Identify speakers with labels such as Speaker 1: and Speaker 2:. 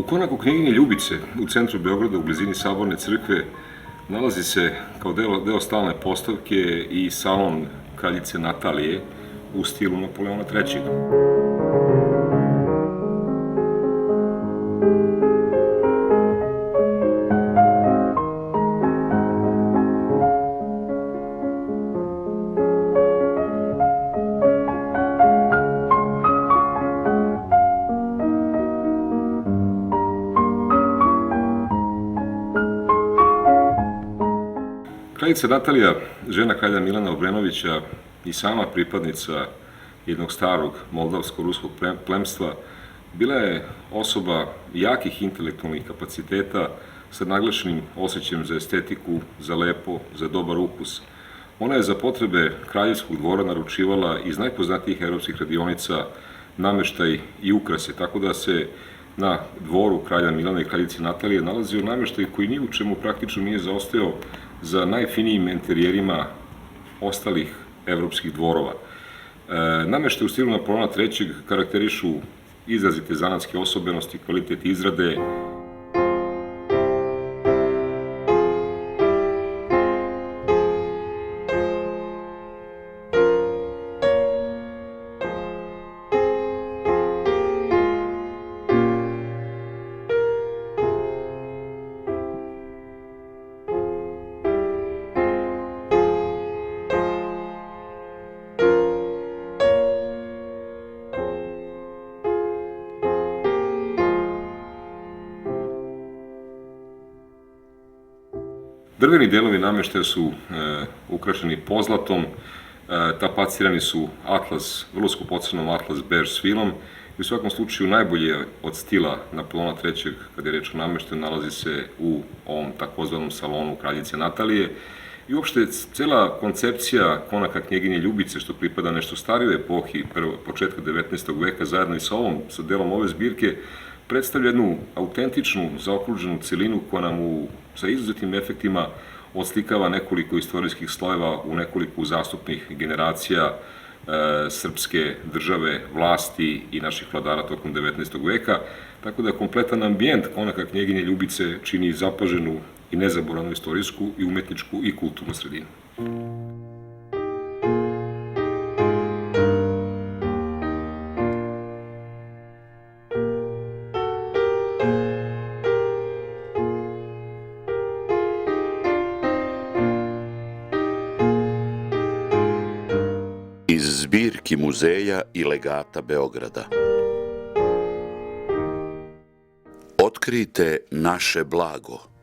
Speaker 1: konaku knjiginje Ljubice u centru Beograda u blizini Saborne crkve nalazi se kao deo stalne postavke i salon kraljice Natalije u stilu Napoleona III. Kraljica Natalija, žena kralja Milana Obrenovića i sama pripadnica jednog starog moldavsko-ruskog plemstva, bila je osoba jakih intelektualnih kapaciteta sa naglašenim osjećajem za estetiku, za lepo, za dobar ukus. Ona je za potrebe kraljevskog dvora naručivala iz najpoznatijih evropskih radionica nameštaj i ukrase, tako da se na dvoru kralja Milana i kraljice Natalije nalazio nameštaj koji ni u čemu praktično nije zaostajao za najfinijim enterijerima ostalih evropskih dvorova. Nameštaj u stilu Napoleona III. Karakterišu izrazite zanatske osobenosti, kvalitet izrade. Drveni delovi nameštaja su ukrašeni pozlatom, tapacirani su atlas, vrlo skupocenom atlas bež svilom i u svakom slučaju najbolje od stila Napoleona III. Kad je reč o nameštaju, nalazi se u ovom takozvanom salonu kraljice Natalije. I uopšte, cela koncepcija konaka knjeginje Ljubice, što pripada nešto starijoj epohi, početka 19. veka, zajedno i sa delom ove zbirke, predstavlja jednu autentičnu, zaokruženu celinu koja nam sa izuzetnim efektima odslikava nekoliko istorijskih slojeva u nekoliko uzastopnih generacija srpske države, vlasti i naših vladara tokom 19. veka, tako da kompletan ambijent konaka knjeginje Ljubice čini zapaženu i nezaboravnu istorijsku i umetničku i kulturnu sredinu.
Speaker 2: Iz zbirki muzeja i legata Beograda. Otkrijte naše blago.